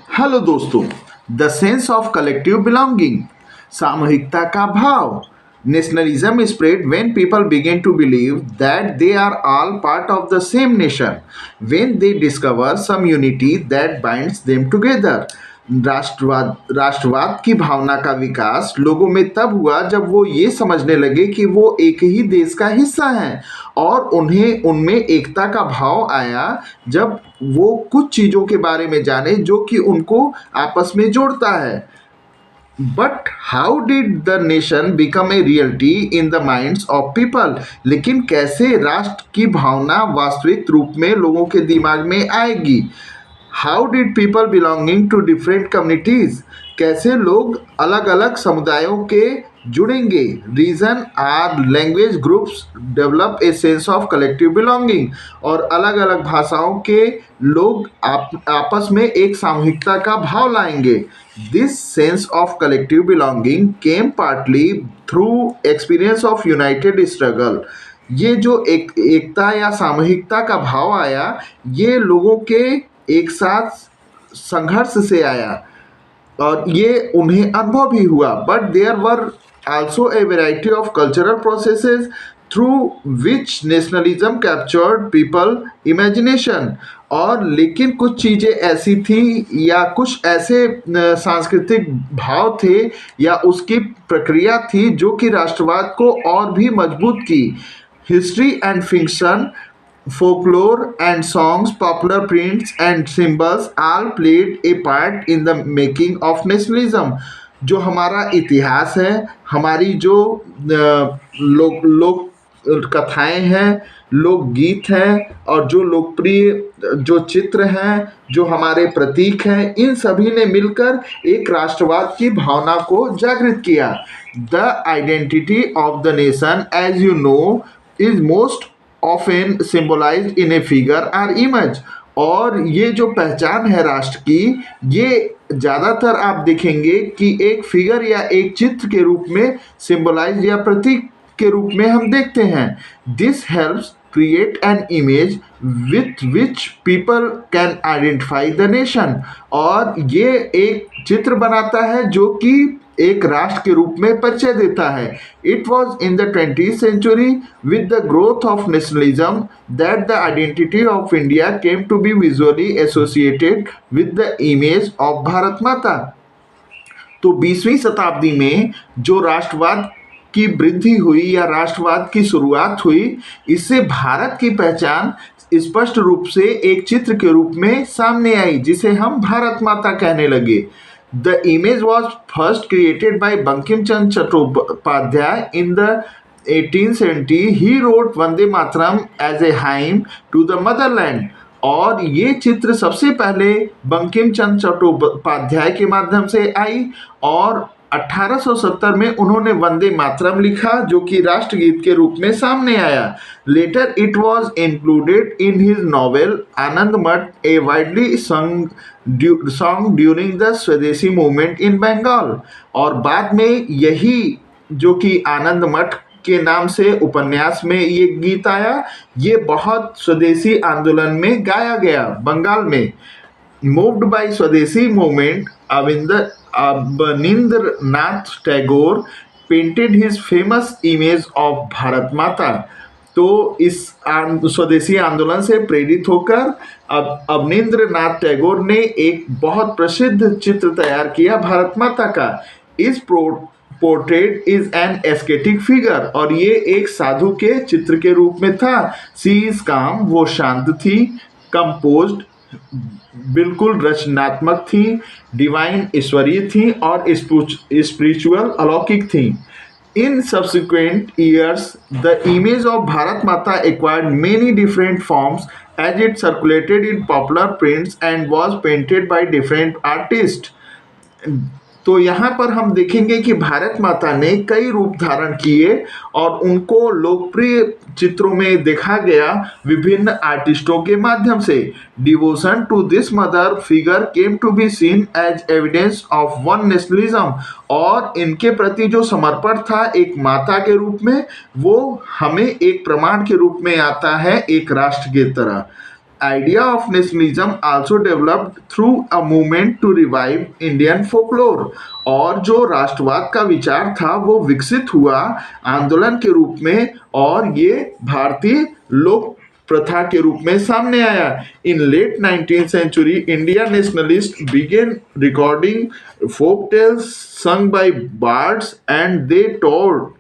Hello दोस्तों। The sense of collective belonging, सामूहिकता का भाव। Nationalism spread when people begin to believe that they are all part of the same nation, when they discover some unity that binds them together. राष्ट्रवाद की भावना का विकास लोगों में तब हुआ जब वो ये समझने लगे कि वो एक ही देश का हिस्सा हैं, और उन्हें उनमें एकता का भाव आया जब वो कुछ चीज़ों के बारे में जाने जो कि उनको आपस में जोड़ता है। But how did the nation become a reality in the minds of people? लेकिन कैसे राष्ट्र की भावना वास्तविक रूप में लोगों के दिमाग में आएगी? How did people belonging to different communities, कैसे लोग अलग अलग समुदायों के जुड़ेंगे? Region or language groups develop a sense of collective belonging, और अलग अलग भाषाओं के लोग आपस में एक सामूहिकता का भाव लाएंगे। This sense of collective belonging came partly through experience of United struggle. ये जो एकता या सामूहिकता का भाव आया, ये लोगों के एक साथ संघर्ष से आया और ये उन्हें अनुभव भी हुआ। But there were also a variety of cultural processes through which nationalism captured people imagination. और लेकिन कुछ चीज़ें ऐसी थी या कुछ ऐसे सांस्कृतिक भाव थे या उसकी प्रक्रिया थी जो कि राष्ट्रवाद को और भी मजबूत की। History and fiction, folklore and songs, popular prints and symbols all played a part in the making of nationalism। जो हमारा इतिहास है, हमारी जो लोक कथाएं हैं, लोकगीत हैं, और जो लोकप्रिय जो चित्र हैं, जो हमारे प्रतीक हैं, इन सभी ने मिलकर एक राष्ट्रवाद की भावना को जागृत किया। The identity of the nation, as you know, is most often symbolized in a figure or image। और ये जो पहचान है राष्ट्र की, ये ज़्यादातर आप देखेंगे कि एक फिगर या एक चित्र के रूप में सिंबलाइज या प्रतीक के रूप में हम देखते हैं। This helps create an image with which people can identify the nation। और ये एक चित्र बनाता है जो कि एक राष्ट्र के रूप में परिचय देता है। It was in the 20th century with the growth of nationalism that the identity of India came to be visually associated with the image of Bharat माता। तो 20वीं शताब्दी में जो राष्ट्रवाद की वृद्धि हुई या राष्ट्रवाद की शुरुआत हुई, इससे भारत की पहचान स्पष्ट रूप से एक चित्र के रूप में सामने आई जिसे हम भारत माता कहने लगे। The image was first created by Bankim Chand Chattopadhyay in the 1870। He wrote Vande Mataram as a hymn to the motherland। और ये चित्र सबसे पहले बंकिम चंद्र चट्टोपाध्याय के माध्यम से आई, और 1870 में उन्होंने वंदे मातरम लिखा जो कि राष्ट्रगीत के रूप में सामने आया। Later it was included in his novel Anand Math, a widely sung during the Swadeshi movement in Bengal. और बाद में यही जो कि आनंद मठ के नाम से उपन्यास में ये गीत आया, ये बहुत स्वदेशी आंदोलन में गाया गया बंगाल में। मूव्ड बाय स्वदेशी movement, Avanindra Nath Tagore painted his famous image of Bharat माता। तो इस स्वदेशी आंदोलन से प्रेरित होकर अवनींद्र नाथ टैगोर ने एक बहुत प्रसिद्ध चित्र तैयार किया भारत माता का। इस पोर्ट्रेट इज एन एस्केटिक फिगर, और ये एक साधु के चित्र के रूप में था। सी इज काम, वो शांत थी। कंपोज्ड, बिल्कुल रचनात्मक थी। डिवाइन, ईश्वरीय थी। और स्पिरिचुअल, अलौकिक थी। In subsequent years, the image of Bharat Mata acquired many different forms as it circulated in popular prints and was painted by different artists। तो यहाँ पर हम देखेंगे कि भारत माता ने कई रूप धारण किए और उनको लोकप्रिय चित्रों में देखा गया विभिन्न आर्टिस्टों के माध्यम से। Devotion to this mother figure came to be seen as evidence of one nationalism. और इनके प्रति जो समर्पण था एक माता के रूप में, वो हमें एक प्रमाण के रूप में आता है एक राष्ट्र की तरह। idea of nationalism also developed through a movement to revive Indian folklore. और जो राष्ट्रवाद का विचार था वो विकसित हुआ आंदोलन के रूप में और ये भारतीय लोक प्रथा के रूप में सामने आया। इन late 19th century, Indian nationalists began recording folk tales sung by bards and they told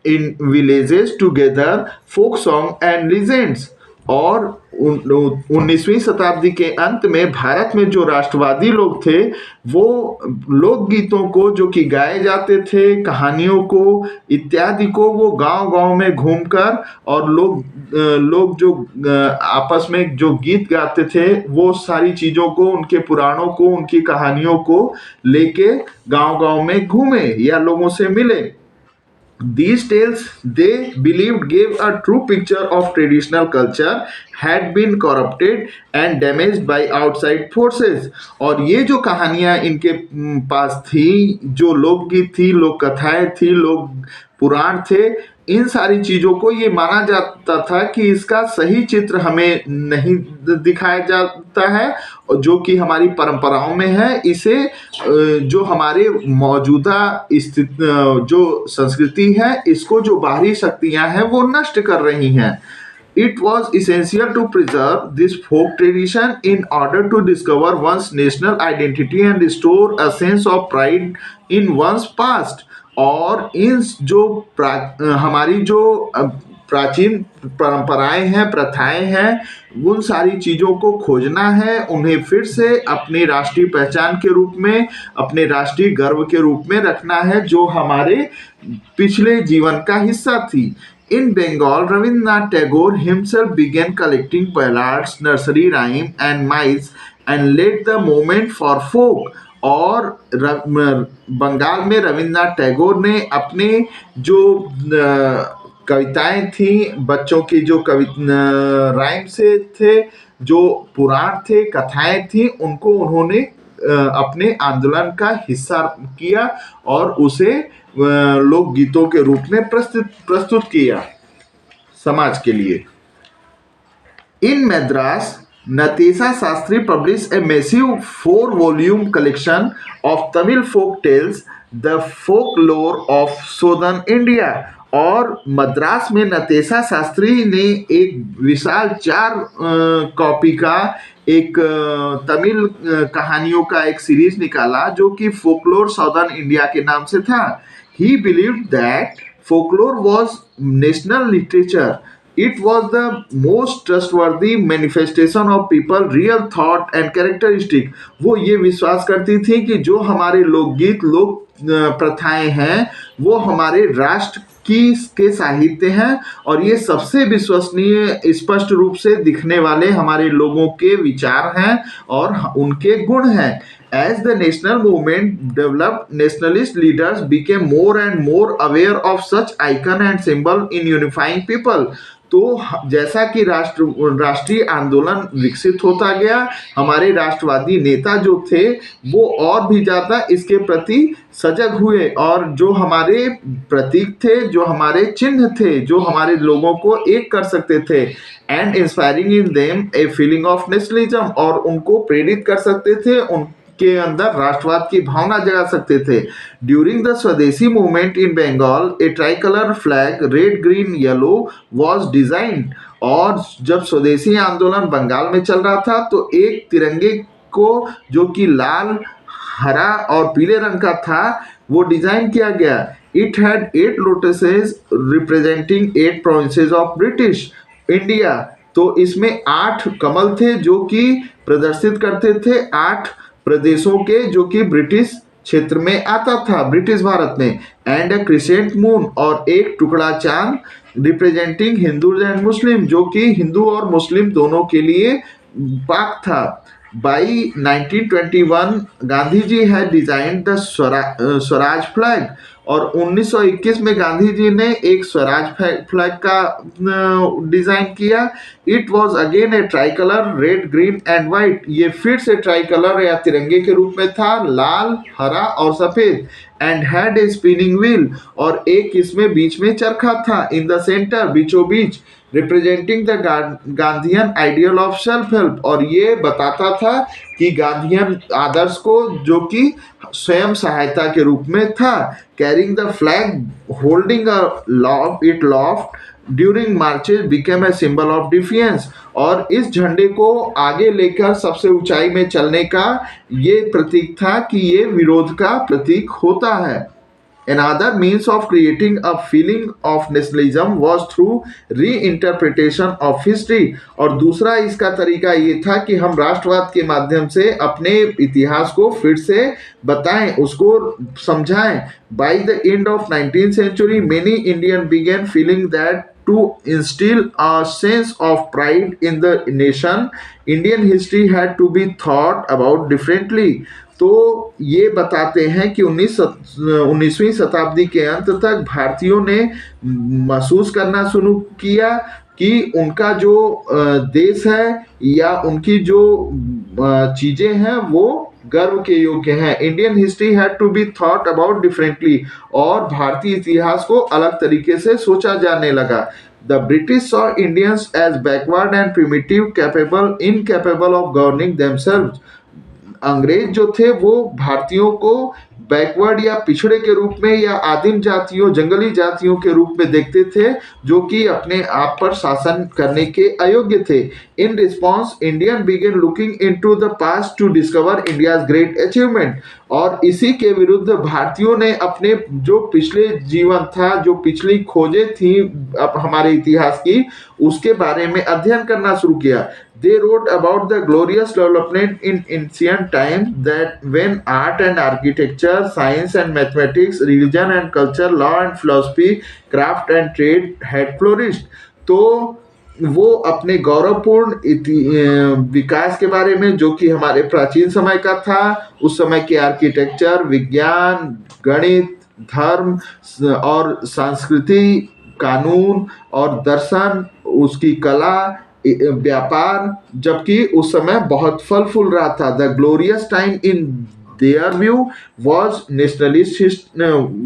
in villages together folk song and legends। और 19वीं शताब्दी के अंत में भारत में जो राष्ट्रवादी लोग थे वो लोकगीतों को जो कि गाए जाते थे, कहानियों को इत्यादि को वो गांव-गांव में घूमकर और लोग जो आपस में जो गीत गाते थे वो सारी चीज़ों को, उनके पुराणों को, उनकी कहानियों को लेके गांव-गांव में घूमे या लोगों से मिले। These tales, they believed, gave a true picture of traditional culture had been corrupted and damaged by outside forces। और ये जो कहानियाँ इनके पास थी, जो लोकगीत थी, लोक कथाएं थी, लोक पुराण थे, इन सारी चीज़ों को ये माना जाता था कि इसका सही चित्र हमें नहीं दिखाया जाता है और जो कि हमारी परंपराओं में है, इसे जो हमारे मौजूदा स्थिति जो संस्कृति है, इसको जो बाहरी शक्तियां हैं वो नष्ट कर रही हैं। It was essential to preserve this folk tradition in order to discover one's national identity and restore a sense of pride in one's past। और इन जो हमारी जो प्राचीन परंपराएं हैं, प्रथाएं हैं, उन सारी चीज़ों को खोजना है, उन्हें फिर से अपनी राष्ट्रीय पहचान के रूप में, अपने राष्ट्रीय गर्व के रूप में रखना है, जो हमारे पिछले जीवन का हिस्सा थी। In Bengal, Rabindranath Tagore himself began collecting ballads, nursery rhyme and mites and led the movement for folk। और बंगाल में रविन्द्रनाथ टैगोर ने अपने जो कविताएं थी, बच्चों की जो राइम से थे, जो पुराण थे, कथाएं थी, उनको उन्होंने अपने आंदोलन का हिस्सा किया और उसे लोकगीतों के रूप में प्रस्तुत किया समाज के लिए। इन Madras, Natesa Sastry published a massive 4-volume collection of Tamil folk tales, The Folklore of Southern India। और मद्रास में नतेसा शास्त्री ने एक विशाल 4 कॉपी का एक तमिल कहानियों का एक सीरीज निकाला जो कि फोकलोर साउदर्न इंडिया के नाम से था। He believed that folklore was national literature। It was the most trustworthy manifestation of people real thought and characteristic। वो ये विश्वास करती थी कि जो हमारे लोकगीत, लोक प्रथाएं हैं, वो हमारे राष्ट्र के साहित्य हैं और ये सबसे विश्वसनीय, स्पष्ट रूप से दिखने वाले हमारे लोगों के विचार हैं और उनके गुण हैं। As the national movement developed, nationalist leaders became more and more aware of such icon and symbol in unifying people। तो जैसा कि राष्ट्रीय आंदोलन विकसित होता गया, हमारे राष्ट्रवादी नेता जो थे वो और भी ज़्यादा इसके प्रति सजग हुए और जो हमारे प्रतीक थे, जो हमारे चिन्ह थे, जो हमारे लोगों को एक कर सकते थे, and inspiring in them a feeling of nationalism, और उनको प्रेरित कर सकते थे, के अंदर राष्ट्रवाद की भावना जगा सकते थे। During the Swadeshi movement in Bengal, a tricolour flag red green yellow was designed. और जब स्वदेशी आंदोलन बंगाल में चल रहा था तो एक तिरंगे को जो कि लाल, हरा और पीले रंग का था वो डिजाइन किया गया। It had 8 lotuses representing 8 provinces of British India. तो इसमें 8 कमल थे जो कि प्रदर्शित करते थे 8 प्रदेशों के जो कि ब्रिटिश क्षेत्र में आता था, ब्रिटिश भारत में। एंड अ क्रिसेंट मून, और एक टुकड़ा चांद रिप्रेजेंटिंग हिंदू एंड मुस्लिम, जो कि हिंदू और मुस्लिम दोनों के लिए पाक था। By 1921 Gandhi ji had designed the Swaraj flag. और 1921 में गांधी जी ने एक स्वराज फ्लैग का डिजाइन किया। It was again a tricolour, red green and white. ये फिर से ट्राई कलर या तिरंगे के रूप में था, लाल, हरा और सफेद। And had a spinning wheel, और एक इसमें बीच में चरखा था, इन द सेंटर, बीचों बीच, representing the Gandhian ideal of self help. और ये बताता था कि गांधीयन आदर्श को, जो कि स्वयं सहायता के रूप में था। Carrying the flag, holding aloft, it aloft during marches became a symbol of defiance. और इस झंडे को आगे लेकर सबसे ऊंचाई में चलने का ये प्रतीक था कि ये विरोध का प्रतीक होता है। Another means of creating a feeling of nationalism was through reinterpretation of history। और दूसरा इसका तरीका ये था कि हम राष्ट्रवाद के माध्यम से अपने इतिहास को फिर से बताएं, उसको समझाएं। By the end of 19th century, many Indians began feeling that to instill a sense of pride in the nation, Indian history had to be thought about differently। तो ये बताते हैं कि 19वीं शताब्दी के अंत तक भारतीयों ने महसूस करना शुरू किया कि उनका जो देश है या उनकी जो चीजें हैं वो गर्व के योग्य हैं। Indian history had to be thought about differently, और भारतीय इतिहास को अलग तरीके से सोचा जाने लगा। The British saw Indians as backward and primitive, capable incapable of governing themselves. अंग्रेज जो थे वो भारतीयों को बैकवर्ड या पिछड़े के रूप में या आदिम जातियों, जंगली जातियों के रूप में देखते थे, जो कि अपने आप पर शासन करने के अयोग्य थे। In response Indian began looking into the past to discover India's great achievement. और इसी के विरुद्ध भारतीयों ने अपने जो पिछले जीवन था, जो पिछली खोजें थी हमारे इतिहास की, उसके बारे में अध्ययन करना शुरू किया। They wrote about the glorious development in ancient times, that when art and architecture, science and mathematics, religion and culture, law and philosophy, craft and trade had flourished। तो वो अपने गौरवपूर्ण विकास के बारे में, जो कि हमारे प्राचीन समय का था, उस समय के आर्किटेक्चर, विज्ञान, गणित, धर्म और संस्कृति, कानून और दर्शन, उसकी कला, व्यापार, जबकि उस समय बहुत फल फूल रहा था। The glorious time in their view was nationalist,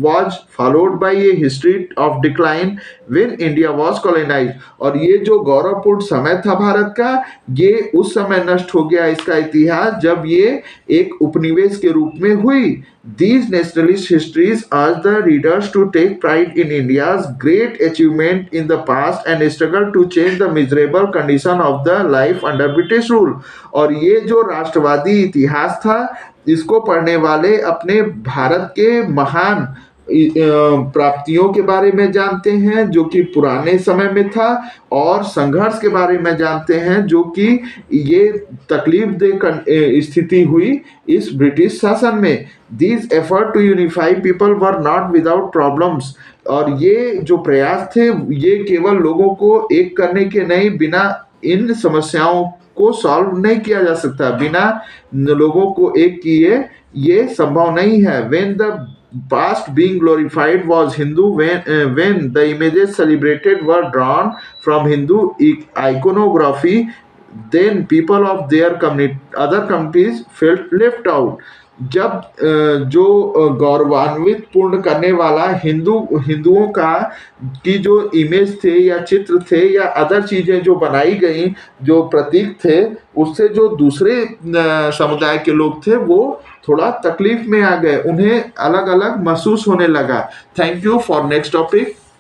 was followed by a history of decline when India was colonized। और ये जो गौरवपूर्ण समय था भारत का, ये उस समय नष्ट हो गया इसका इतिहास जब ये एक उपनिवेश के रूप में हुई। These nationalist histories urge the readers to take pride in India's great achievement in the past and struggle to change the miserable condition of the life under British rule। और ये जो राष्ट्रवादी इतिहास था, इसको पढ़ने वाले अपने भारत के महान प्राप्तियों के बारे में जानते हैं, जो कि पुराने समय में था, और संघर्ष के बारे में जानते हैं, जो कि ये तकलीफ दे स्थिति हुई इस ब्रिटिश शासन में। These effort to unify people were not without problems। और ये जो प्रयास थे, ये केवल लोगों को एक करने के नहीं, बिना इन समस्याओं को सॉल्व नहीं किया जा सकता, बिना लोगों को एक किए ये संभव नहीं है। When the past being glorified was Hindu, when the images celebrated were drawn from Hindu iconography, then people of their other communities felt left out। जब जो गौरवान्वित पूर्ण करने वाला हिंदुओं का की जो इमेज थे या चित्र थे या अदर चीजें जो बनाई गई, जो प्रतीक थे, उससे जो दूसरे समुदाय के लोग थे वो थोड़ा तकलीफ में आ गए, उन्हें अलग अलग महसूस होने लगा। Thank you for next topic.